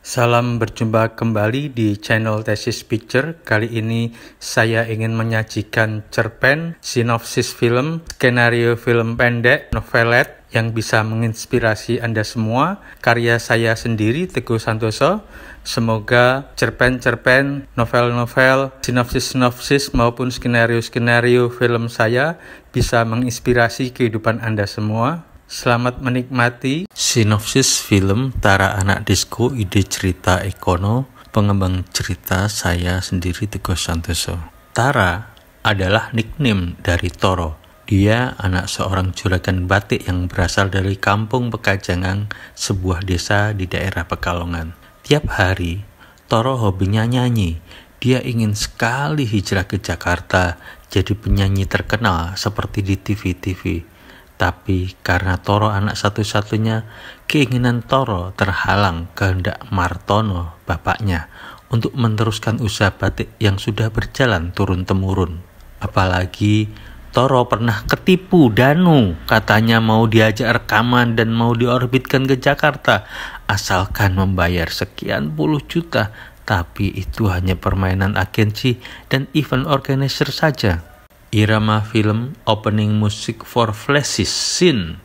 Salam berjumpa kembali di channel Thesis Picture. Kali ini saya ingin menyajikan cerpen, sinopsis film, skenario film pendek, novelet yang bisa menginspirasi Anda semua. Karya saya sendiri, Teguh Santoso. Semoga cerpen-cerpen, novel-novel, sinopsis-sinopsis maupun skenario-skenario film saya bisa menginspirasi kehidupan Anda semua. Selamat menikmati. Sinopsis film Tara Anak Disco, ide cerita Ekono, pengembang cerita saya sendiri Teguh Santoso. Tara adalah nickname dari Toro. Dia anak seorang juragan batik yang berasal dari Kampung Pekajangan, sebuah desa di daerah Pekalongan. Tiap hari, Toro hobinya nyanyi. Dia ingin sekali hijrah ke Jakarta, jadi penyanyi terkenal seperti di TV-TV. Tapi karena Toro anak satu-satunya, keinginan Toro terhalang kehendak Martono, bapaknya, untuk meneruskan usaha batik yang sudah berjalan turun-temurun. Apalagi Toro pernah ketipu Danu, katanya mau diajak rekaman dan mau diorbitkan ke Jakarta, asalkan membayar sekian puluh juta, tapi itu hanya permainan agensi dan event organizer saja. Irama film opening musik For Flashes Scene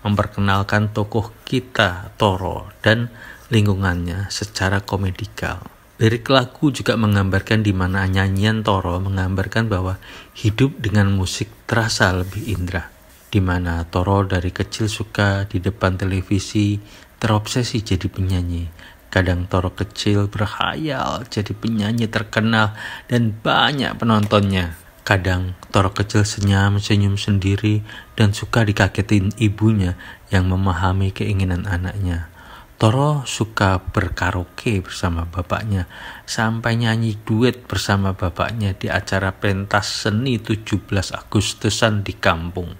memperkenalkan tokoh kita Toro dan lingkungannya secara komedikal. Lirik lagu juga menggambarkan di mana nyanyian Toro menggambarkan bahwa hidup dengan musik terasa lebih indah. Di mana Toro dari kecil suka di depan televisi, terobsesi jadi penyanyi. Kadang Toro kecil berkhayal jadi penyanyi terkenal dan banyak penontonnya. Kadang Toro kecil senyum sendiri dan suka dikagetin ibunya yang memahami keinginan anaknya. Toro suka berkaraoke bersama bapaknya, sampai nyanyi duet bersama bapaknya di acara pentas seni 17 Agustusan di kampung.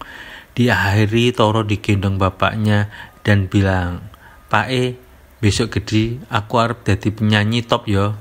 Diakhiri Toro digendong bapaknya dan bilang, "Pak besok gede aku arep dadi penyanyi top yo."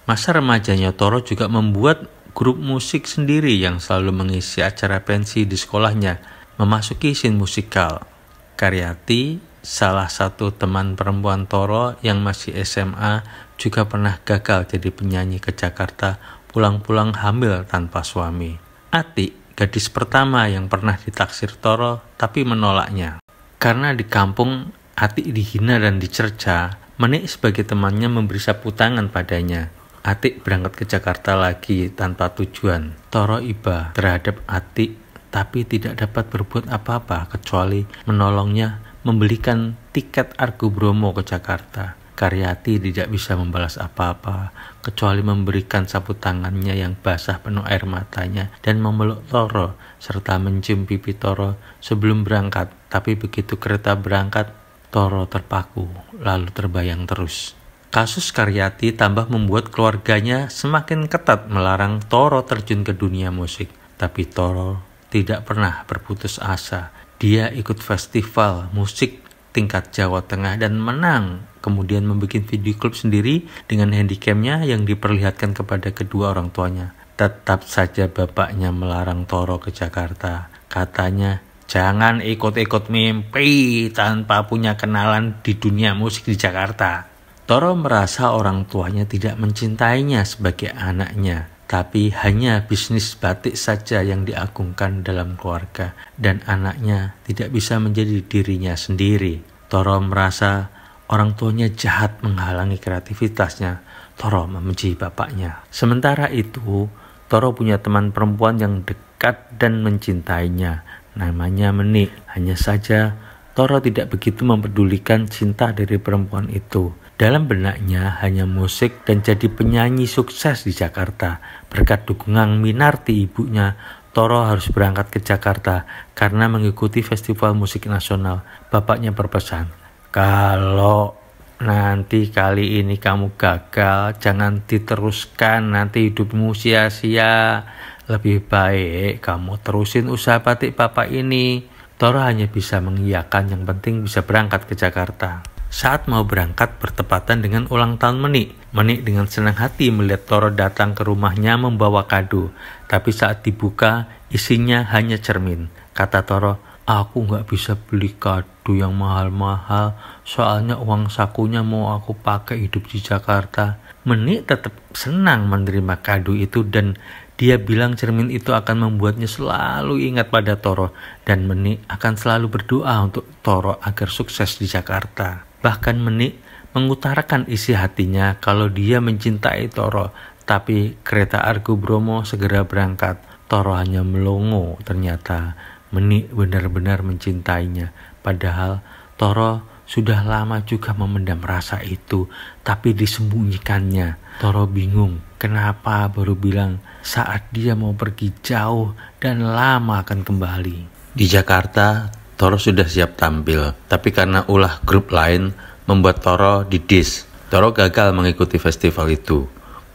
Masa remajanya Toro juga membuat grup musik sendiri yang selalu mengisi acara pensi di sekolahnya, memasuki scene musikal. Karyati, salah satu teman perempuan Toro yang masih SMA, juga pernah gagal jadi penyanyi ke Jakarta, pulang-pulang hamil tanpa suami. Ati, gadis pertama yang pernah ditaksir Toro, tapi menolaknya. Karena di kampung, Ati dihina dan dicerca, Menik sebagai temannya memberi sapu tangan padanya. Atik berangkat ke Jakarta lagi tanpa tujuan. Toro iba terhadap Atik, tapi tidak dapat berbuat apa-apa kecuali menolongnya membelikan tiket Argo Bromo ke Jakarta. Karyati tidak bisa membalas apa-apa kecuali memberikan sapu tangannya yang basah penuh air matanya dan memeluk Toro serta mencium pipi Toro sebelum berangkat. Tapi begitu kereta berangkat, Toro terpaku lalu terbayang terus. Kasus Karyati tambah membuat keluarganya semakin ketat melarang Toro terjun ke dunia musik. Tapi Toro tidak pernah berputus asa. Dia ikut festival musik tingkat Jawa Tengah dan menang. Kemudian membuat video klip sendiri dengan handycamnya yang diperlihatkan kepada kedua orang tuanya. Tetap saja bapaknya melarang Toro ke Jakarta. Katanya, "Jangan ikut-ikut mimpi tanpa punya kenalan di dunia musik di Jakarta." Toro merasa orang tuanya tidak mencintainya sebagai anaknya, tapi hanya bisnis batik saja yang diagungkan dalam keluarga, dan anaknya tidak bisa menjadi dirinya sendiri. Toro merasa orang tuanya jahat menghalangi kreativitasnya. Toro membenci bapaknya. Sementara itu, Toro punya teman perempuan yang dekat dan mencintainya. Namanya Menik. Hanya saja, Toro tidak begitu mempedulikan cinta dari perempuan itu. Dalam benaknya hanya musik dan jadi penyanyi sukses di Jakarta. Berkat dukungan Minarti ibunya, Toro harus berangkat ke Jakarta karena mengikuti festival musik nasional. Bapaknya berpesan, "Kalau nanti kali ini kamu gagal, jangan diteruskan, nanti hidupmu sia-sia. Lebih baik kamu terusin usaha batik bapak ini." Toro hanya bisa mengiyakan, yang penting bisa berangkat ke Jakarta. Saat mau berangkat bertepatan dengan ulang tahun Menik. Menik dengan senang hati melihat Toro datang ke rumahnya membawa kado. Tapi saat dibuka isinya hanya cermin. Kata Toro, "Aku gak bisa beli kado kado yang mahal-mahal, soalnya uang sakunya mau aku pakai hidup di Jakarta. Menik tetap senang menerima kado itu dan dia bilang cermin itu akan membuatnya selalu ingat pada Toro dan Menik akan selalu berdoa untuk Toro agar sukses di Jakarta. Bahkan Menik mengutarakan isi hatinya kalau dia mencintai Toro, tapi kereta Argo Bromo segera berangkat. Toro hanya melongo, ternyata Menik benar-benar mencintainya. Padahal Toro sudah lama juga memendam rasa itu, tapi disembunyikannya. Toro bingung, kenapa baru bilang saat dia mau pergi jauh dan lama akan kembali. Di Jakarta, Toro sudah siap tampil, tapi karena ulah grup lain membuat Toro didis. Toro gagal mengikuti festival itu.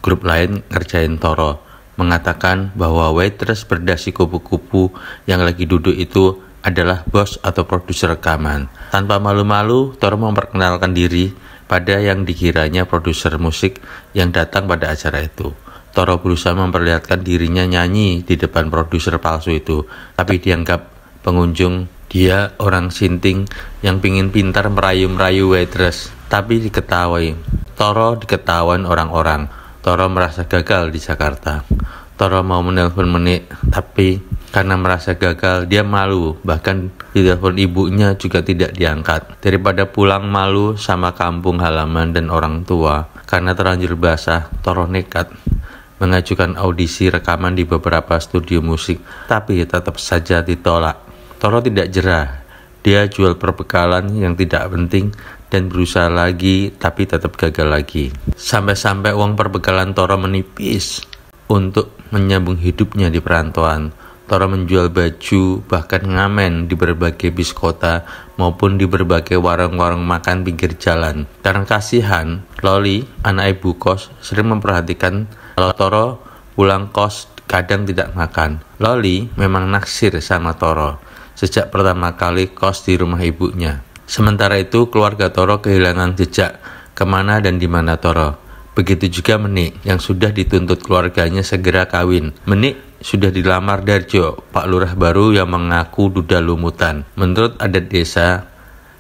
Grup lain ngerjain Toro, mengatakan bahwa waitress berdasi kupu-kupu yang lagi duduk itu adalah bos atau produser rekaman. Tanpa malu-malu, Toro memperkenalkan diri pada yang dikiranya produser musik yang datang pada acara itu. Toro berusaha memperlihatkan dirinya nyanyi di depan produser palsu itu, tapi dianggap pengunjung dia orang sinting yang pingin pintar merayu-merayu waitress, tapi diketahui. Toro diketahuan orang-orang. Toro merasa gagal di Jakarta. Toro mau menelpon Menik, tapi karena merasa gagal, dia malu. Bahkan ditelepon ibunya juga tidak diangkat. Daripada pulang malu sama kampung halaman dan orang tua, karena terlanjur basah, Toro nekat mengajukan audisi rekaman di beberapa studio musik, tapi tetap saja ditolak. Toro tidak jerah. Dia jual perbekalan yang tidak penting dan berusaha lagi, tapi tetap gagal lagi. Sampai-sampai uang perbekalan Toro menipis untuk menyambung hidupnya di perantauan. Toro menjual baju, bahkan ngamen di berbagai bis kota maupun di berbagai warung-warung makan pinggir jalan. Karena kasihan, Loli, anak ibu kos, sering memperhatikan kalau Toro pulang kos kadang tidak makan. Loli memang naksir sama Toro sejak pertama kali kos di rumah ibunya. Sementara itu keluarga Toro kehilangan jejak kemana dan di mana Toro. Begitu juga Menik yang sudah dituntut keluarganya segera kawin. Menik sudah dilamar Darjo, Pak Lurah baru yang mengaku duda lumutan. Menurut adat desa,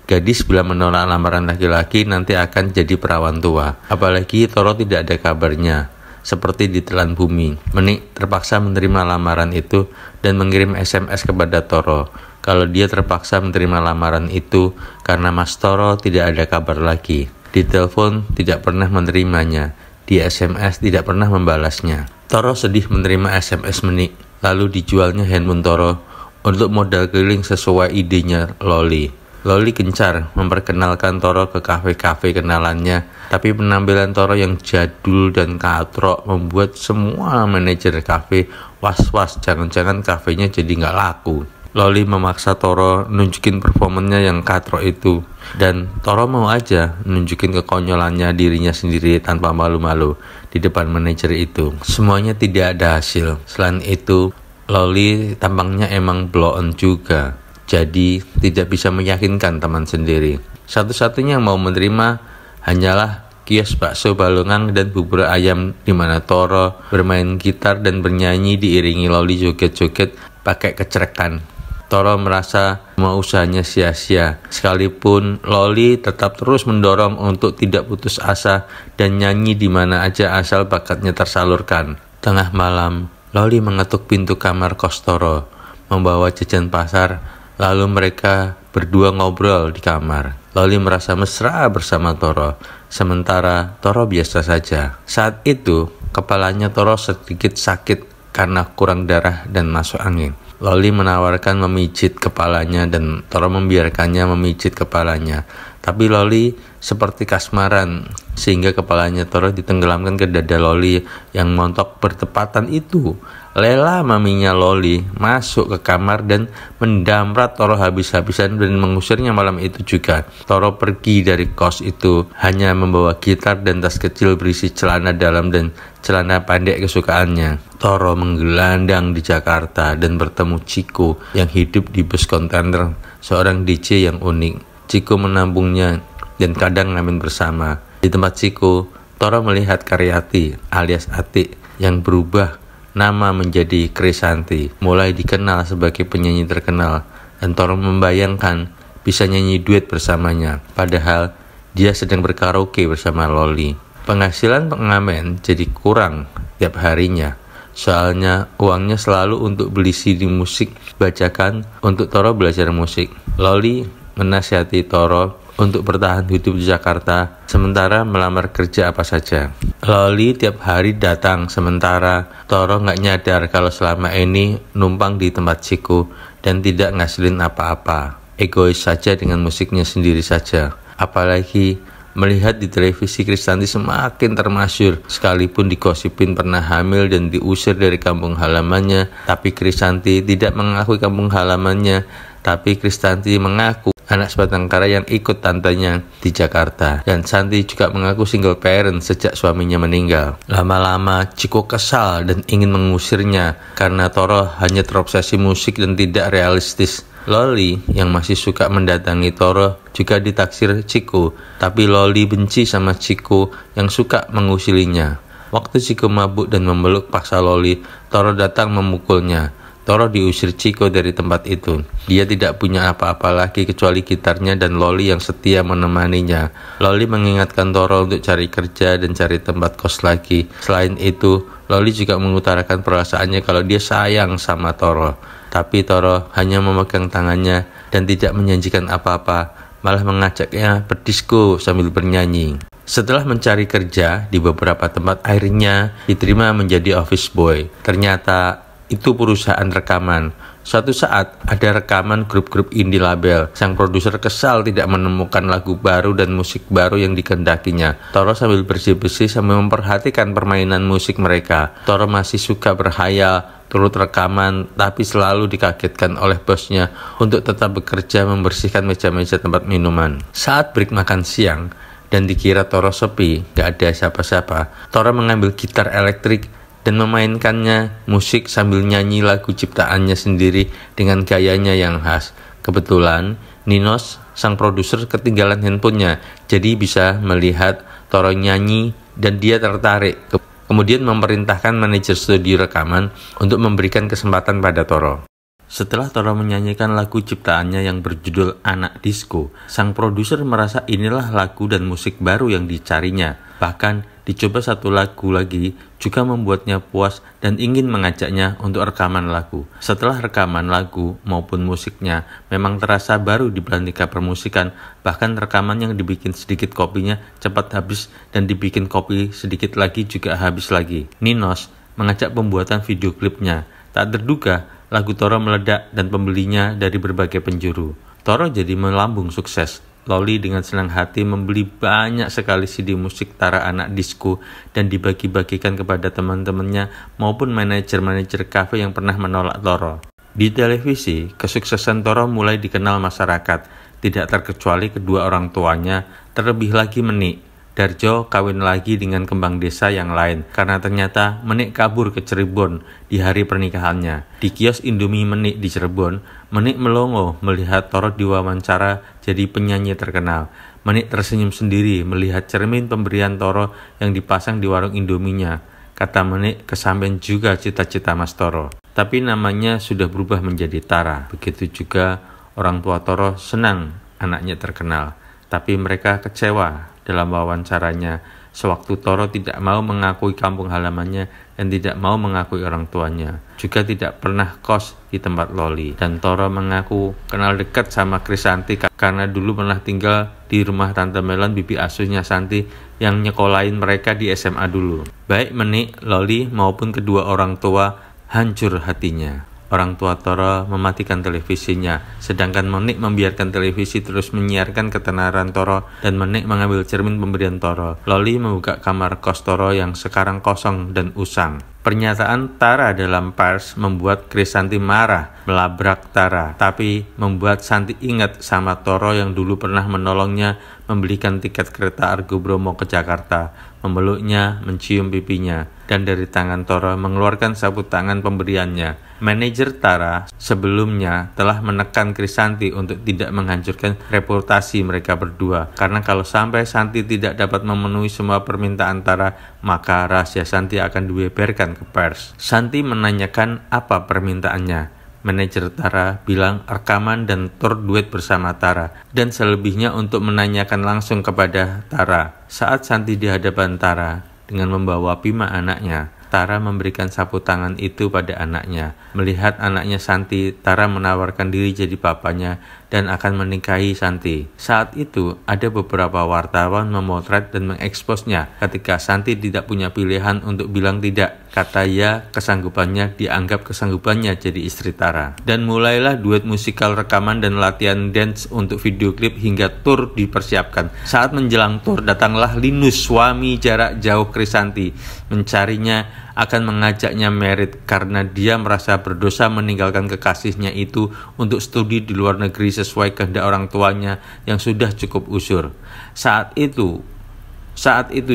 gadis bila menolak lamaran laki-laki nanti akan jadi perawan tua. Apalagi Toro tidak ada kabarnya, seperti ditelan bumi. Menik terpaksa menerima lamaran itu dan mengirim SMS kepada Toro kalau dia terpaksa menerima lamaran itu karena Mas Toro tidak ada kabar lagi. Di telepon tidak pernah menerimanya, di SMS tidak pernah membalasnya. Toro sedih menerima SMS Menik, lalu dijualnya handphone Toro untuk modal keliling sesuai idenya Loli. Loli gencar memperkenalkan Toro ke kafe-kafe kenalannya, tapi penampilan Toro yang jadul dan katrok membuat semua manajer kafe was-was, jangan-jangan kafenya jadi nggak laku. Loli memaksa Toro nunjukin performanya yang katrok itu, dan Toro mau aja nunjukin kekonyolannya dirinya sendiri tanpa malu-malu di depan manajer itu. Semuanya tidak ada hasil. Selain itu, Loli tampangnya emang blow-on juga, jadi tidak bisa meyakinkan teman sendiri. Satu-satunya yang mau menerima hanyalah kios bakso Balongang dan bubur ayam di mana Toro bermain gitar dan bernyanyi diiringi Loli joget-joget pakai kecerekan. Toro merasa semua usahanya sia-sia, sekalipun Loli tetap terus mendorong untuk tidak putus asa dan nyanyi di mana aja asal bakatnya tersalurkan. Tengah malam, Loli mengetuk pintu kamar kos Toro, membawa jajan pasar, lalu mereka berdua ngobrol di kamar. Loli merasa mesra bersama Toro, sementara Toro biasa saja. Saat itu, kepalanya Toro sedikit sakit karena kurang darah dan masuk angin. Loli menawarkan memijit kepalanya dan Toro membiarkannya memijit kepalanya. Tapi Loli seperti kasmaran sehingga kepalanya Toro ditenggelamkan ke dada Loli yang montok bertepatan itu. Lela, maminya Loli, masuk ke kamar dan mendamrat Toro habis-habisan dan mengusirnya malam itu juga. Toro pergi dari kos itu hanya membawa gitar dan tas kecil berisi celana dalam dan celana pendek kesukaannya. Toro menggelandang di Jakarta dan bertemu Ciko yang hidup di bus kontainer, seorang DJ yang unik. Ciko menampungnya dan kadang ngamen bersama. Di tempat Ciko, Toro melihat Karyati alias Atik yang berubah nama menjadi Krisanti, mulai dikenal sebagai penyanyi terkenal, dan Toro membayangkan bisa nyanyi duet bersamanya, padahal dia sedang berkaraoke bersama Loli. Penghasilan pengamen jadi kurang tiap harinya, soalnya uangnya selalu untuk beli CD musik bajakan untuk Toro belajar musik. Loli menasihati Toro untuk bertahan hidup di Jakarta, sementara melamar kerja apa saja. Loli tiap hari datang, sementara Toro nggak nyadar kalau selama ini numpang di tempat Chico dan tidak ngasilin apa-apa. Egois saja dengan musiknya sendiri saja. Apalagi melihat di televisi Krisdayanti semakin termasyur, sekalipun digosipin pernah hamil dan diusir dari kampung halamannya, tapi Krisdayanti tidak mengakui kampung halamannya, tapi Krisdayanti mengaku anak sebatang kara yang ikut tantenya di Jakarta. Dan Santi juga mengaku single parent sejak suaminya meninggal. Lama-lama Chico kesal dan ingin mengusirnya karena Toro hanya terobsesi musik dan tidak realistis. Loli yang masih suka mendatangi Toro juga ditaksir Chico, tapi Loli benci sama Chico yang suka mengusilinya. Waktu Chico mabuk dan memeluk paksa Loli, Toro datang memukulnya. Toro diusir Chico dari tempat itu. Dia tidak punya apa-apa lagi kecuali gitarnya dan Loli yang setia menemaninya. Loli mengingatkan Toro untuk cari kerja dan cari tempat kos lagi. Selain itu, Loli juga mengutarakan perasaannya kalau dia sayang sama Toro. Tapi Toro hanya memegang tangannya dan tidak menjanjikan apa-apa, malah mengajaknya berdisko sambil bernyanyi. Setelah mencari kerja di beberapa tempat, akhirnya diterima menjadi office boy. Ternyata itu perusahaan rekaman. Suatu saat ada rekaman grup-grup indie label. Sang produser kesal tidak menemukan lagu baru dan musik baru yang dikehendakinya. Toro sambil bersih-bersih sambil memperhatikan permainan musik mereka. Toro masih suka berhayal turut rekaman, tapi selalu dikagetkan oleh bosnya untuk tetap bekerja membersihkan meja-meja tempat minuman. Saat break makan siang dan dikira Toro sepi, gak ada siapa-siapa, Toro mengambil gitar elektrik dan memainkannya musik sambil nyanyi lagu ciptaannya sendiri dengan gayanya yang khas. Kebetulan Ninos, sang produser, ketinggalan handphonenya, jadi bisa melihat Toro nyanyi dan dia tertarik. Kemudian memerintahkan manajer studio rekaman untuk memberikan kesempatan pada Toro. Setelah Toro menyanyikan lagu ciptaannya yang berjudul Anak Disco, sang produser merasa inilah lagu dan musik baru yang dicarinya. Bahkan dicoba satu lagu lagi juga membuatnya puas dan ingin mengajaknya untuk rekaman lagu. Setelah rekaman lagu maupun musiknya memang terasa baru di Belantika Permusikan, bahkan rekaman yang dibikin sedikit kopinya cepat habis dan dibikin kopi sedikit lagi juga habis lagi. Ninos mengajak pembuatan video klipnya. Tak terduga lagu Toro meledak dan pembelinya dari berbagai penjuru. Toro jadi melambung sukses. Loli dengan senang hati membeli banyak sekali CD musik Tara Anak Disco dan dibagi-bagikan kepada teman-temannya maupun manajer-manajer kafe yang pernah menolak Toro. Di televisi, kesuksesan Toro mulai dikenal masyarakat, tidak terkecuali kedua orang tuanya, terlebih lagi Menik. Darjo kawin lagi dengan kembang desa yang lain karena ternyata Menik kabur ke Cirebon di hari pernikahannya. Di kios Indomie Menik di Cirebon, Menik melongo melihat Toro diwawancara jadi penyanyi terkenal. Menik tersenyum sendiri melihat cermin pemberian Toro yang dipasang di warung Indominya. Kata Menik, kesampean juga cita-cita Mas Toro. Tapi namanya sudah berubah menjadi Tara. Begitu juga orang tua Toro senang anaknya terkenal. Tapi mereka kecewa dalam wawancaranya sewaktu Toro tidak mau mengakui kampung halamannya dan tidak mau mengakui orang tuanya. Juga tidak pernah kos di tempat Loli. Dan Toro mengaku kenal dekat sama Krisdayanti karena dulu pernah tinggal di rumah Tante Melon, bibi asuhnya Santi, yang nyekolahin mereka di SMA dulu. Baik Menik, Loli maupun kedua orang tua hancur hatinya. Orang tua Toro mematikan televisinya, sedangkan Menik membiarkan televisi terus menyiarkan ketenaran Toro dan Menik mengambil cermin pemberian Toro. Loli membuka kamar kos Toro yang sekarang kosong dan usang. Pernyataan Tara dalam pers membuat Krisdayanti marah, melabrak Tara, tapi membuat Santi ingat sama Toro yang dulu pernah menolongnya membelikan tiket kereta Argo Bromo ke Jakarta, memeluknya, mencium pipinya, dan dari tangan Toro mengeluarkan sapu tangan pemberiannya. Manajer Tara sebelumnya telah menekan Krisdayanti untuk tidak menghancurkan reputasi mereka berdua, karena kalau sampai Santi tidak dapat memenuhi semua permintaan Tara, maka rahasia Santi akan dibeberkan ke pers. Santi menanyakan apa permintaannya. Manajer Tara bilang rekaman dan tour duet bersama Tara, dan selebihnya untuk menanyakan langsung kepada Tara. Saat Santi di hadapan Tara dengan membawa Bima anaknya, Tara memberikan sapu tangan itu pada anaknya. Melihat anaknya Santi, Tara menawarkan diri jadi bapaknya dan akan menikahi Santi. Saat itu, ada beberapa wartawan memotret dan mengeksposnya ketika Santi tidak punya pilihan untuk bilang tidak. Kata ya, kesanggupannya dianggap kesanggupannya jadi istri Tara. Dan mulailah duet musikal rekaman dan latihan dance untuk video klip hingga tur dipersiapkan. Saat menjelang tur, datanglah Linus, suami jarak jauh Krisanti, mencarinya, akan mengajaknya merit karena dia merasa berdosa meninggalkan kekasihnya itu untuk studi di luar negeri sesuai kehendak orang tuanya yang sudah cukup usur. Saat itu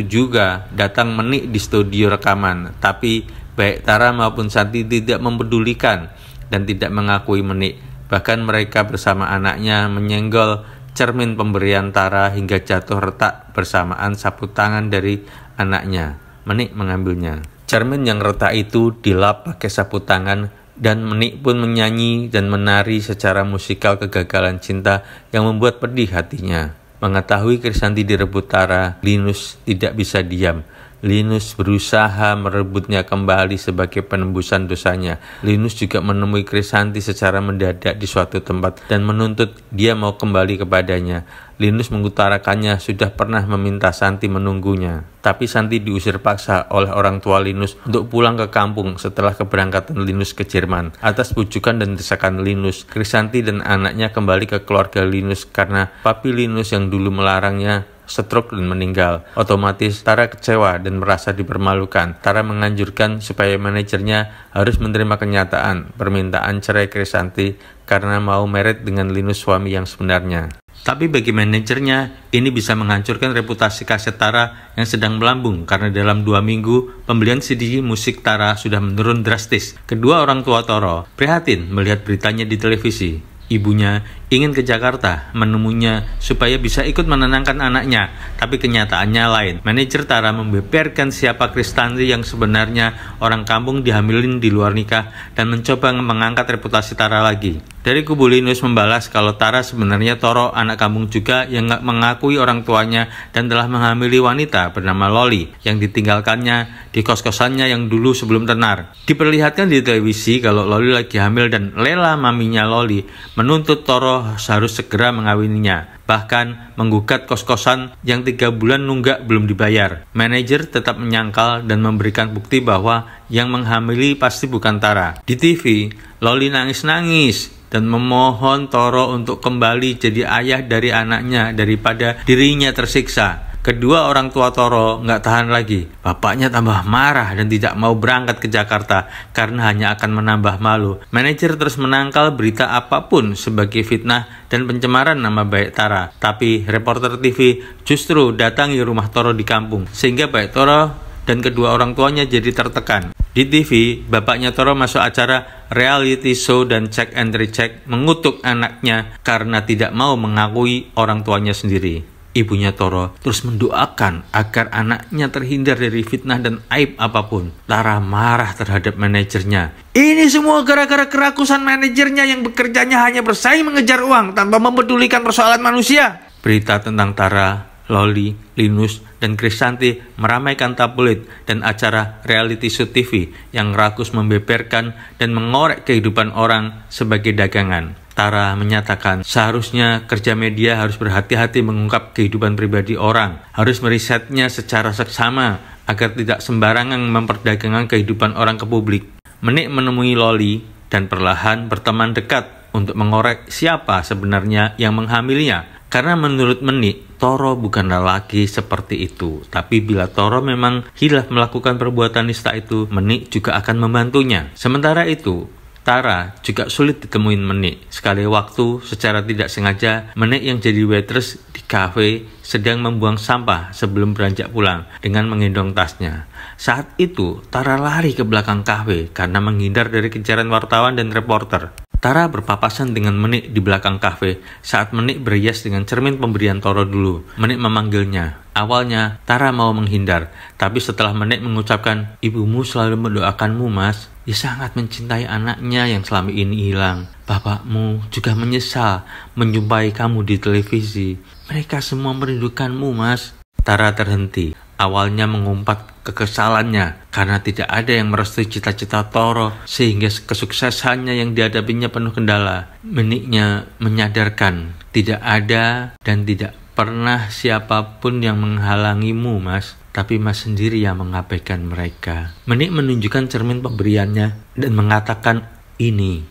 juga datang Menik di studio rekaman, tapi baik Tara maupun Santi tidak mempedulikan dan tidak mengakui Menik. Bahkan mereka bersama anaknya menyenggol cermin pemberian Tara hingga jatuh retak bersamaan sapu tangan dari anaknya. Menik mengambilnya. Cermin yang retak itu dilap pakai sapu tangan dan Menik pun menyanyi dan menari secara musikal kegagalan cinta yang membuat pedih hatinya. Mengetahui Krisanti direbut Tara, Linus tidak bisa diam. Linus berusaha merebutnya kembali sebagai penembusan dosanya. Linus juga menemui Krisanti secara mendadak di suatu tempat dan menuntut dia mau kembali kepadanya. Linus mengutarakannya sudah pernah meminta Santi menunggunya. Tapi Santi diusir paksa oleh orang tua Linus untuk pulang ke kampung setelah keberangkatan Linus ke Jerman. Atas bujukan dan desakan Linus, Krisanti dan anaknya kembali ke keluarga Linus karena papi Linus yang dulu melarangnya stroke dan meninggal. Otomatis Tara kecewa dan merasa dipermalukan. Tara menganjurkan supaya manajernya harus menerima kenyataan permintaan cerai Krisanti karena mau merit dengan Linus suami yang sebenarnya. Tapi bagi manajernya, ini bisa menghancurkan reputasi kaset Tara yang sedang melambung karena dalam 2 minggu pembelian CD musik Tara sudah menurun drastis. Kedua orang tua Toro prihatin melihat beritanya di televisi. Ibunya ingin ke Jakarta menemuinya supaya bisa ikut menenangkan anaknya, tapi kenyataannya lain. Manajer Tara membeberkan siapa Krisanti yang sebenarnya orang kampung dihamilin di luar nikah dan mencoba mengangkat reputasi Tara lagi. Dari kubu Linus membalas kalau Tara sebenarnya Toro, anak kampung juga yang mengakui orang tuanya dan telah menghamili wanita bernama Loli yang ditinggalkannya di kos-kosannya yang dulu sebelum tenar. Diperlihatkan di televisi kalau Loli lagi hamil dan Lela, maminya Loli, menuntut Toro harus segera mengawininya. Bahkan menggugat kos-kosan yang 3 bulan nunggak belum dibayar. Manajer tetap menyangkal dan memberikan bukti bahwa yang menghamili pasti bukan Tara. Di TV, Loli nangis-nangis dan memohon Toro untuk kembali jadi ayah dari anaknya daripada dirinya tersiksa. Kedua orang tua Toro nggak tahan lagi. Bapaknya tambah marah dan tidak mau berangkat ke Jakarta karena hanya akan menambah malu. Manajer terus menangkal berita apapun sebagai fitnah dan pencemaran nama baik Tara. Tapi reporter TV justru datangi rumah Toro di kampung, sehingga baik Toro dan kedua orang tuanya jadi tertekan. Di TV, bapaknya Toro masuk acara reality show dan check and recheck mengutuk anaknya karena tidak mau mengakui orang tuanya sendiri. Ibunya Toro terus mendoakan agar anaknya terhindar dari fitnah dan aib apapun. Tara marah terhadap manajernya. Ini semua gara-gara kerakusan manajernya yang bekerjanya hanya bersaing mengejar uang tanpa mempedulikan persoalan manusia. Berita tentang Tara, Loli, Linus, dan Krisanti meramaikan tabloid dan acara reality show TV yang rakus membeberkan dan mengorek kehidupan orang sebagai dagangan. Tara menyatakan seharusnya kerja media harus berhati-hati mengungkap kehidupan pribadi orang, harus merisetnya secara seksama agar tidak sembarangan memperdagangkan kehidupan orang ke publik. Menik menemui Loli dan perlahan berteman dekat untuk mengorek siapa sebenarnya yang menghamilinya. Karena menurut Menik, Toro bukanlah laki seperti itu. Tapi bila Toro memang hilaf melakukan perbuatan nista itu, Menik juga akan membantunya. Sementara itu, Tara juga sulit ditemuin Menik. Sekali waktu, secara tidak sengaja, Menik yang jadi waitress di kafe sedang membuang sampah sebelum beranjak pulang dengan menggendong tasnya. Saat itu, Tara lari ke belakang kafe karena menghindar dari kejaran wartawan dan reporter. Tara berpapasan dengan Menik di belakang kafe saat Menik berhias dengan cermin pemberian Toro dulu. Menik memanggilnya. Awalnya, Tara mau menghindar, tapi setelah Menik mengucapkan, "Ibumu selalu mendoakanmu, Mas," Dia sangat mencintai anaknya yang selama ini hilang. Bapakmu juga menyesal menjumpai kamu di televisi. Mereka semua merindukanmu, Mas. Tara terhenti. Awalnya mengumpat kekesalannya karena tidak ada yang merestui cita-cita Toro sehingga kesuksesannya yang dihadapinya penuh kendala. Meniknya menyadarkan tidak ada dan tidak pernah siapapun yang menghalangimu, Mas. Tapi Mas sendiri yang mengabaikan mereka. Menik menunjukkan cermin pemberiannya dan mengatakan, ini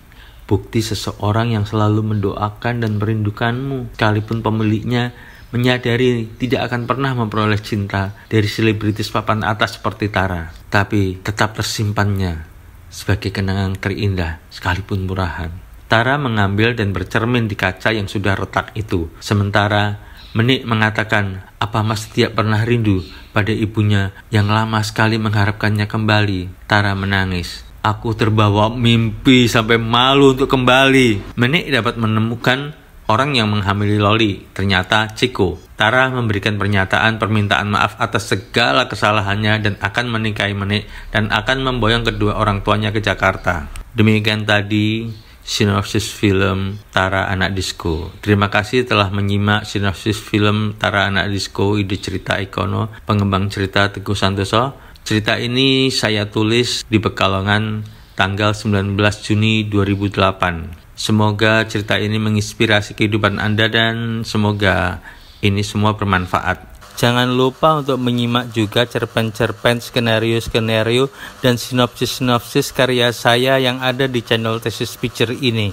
bukti seseorang yang selalu mendoakan dan merindukanmu, sekalipun pemiliknya menyadari tidak akan pernah memperoleh cinta dari selebritis papan atas seperti Tara, tapi tetap tersimpannya sebagai kenangan terindah sekalipun murahan. Tara mengambil dan bercermin di kaca yang sudah retak itu, sementara Menik mengatakan, apa Mas tidak pernah rindu pada ibunya yang lama sekali mengharapkannya kembali? Tara menangis. Aku terbawa mimpi sampai malu untuk kembali. Menik dapat menemukan orang yang menghamili Loli, ternyata Chico. Tara memberikan pernyataan permintaan maaf atas segala kesalahannya dan akan menikahi Menik dan akan memboyong kedua orang tuanya ke Jakarta. Demikian tadi sinopsis film Tara Anak Disco. Terima kasih telah menyimak sinopsis film Tara Anak Disco, ide cerita Ikono, pengembang cerita Teguh Santoso. Cerita ini saya tulis di Pekalongan tanggal 19 Juni 2008. Semoga cerita ini menginspirasi kehidupan Anda dan semoga ini semua bermanfaat. Jangan lupa untuk menyimak juga cerpen-cerpen, skenario-skenario, dan sinopsis-sinopsis karya saya yang ada di channel Thesis Picture ini.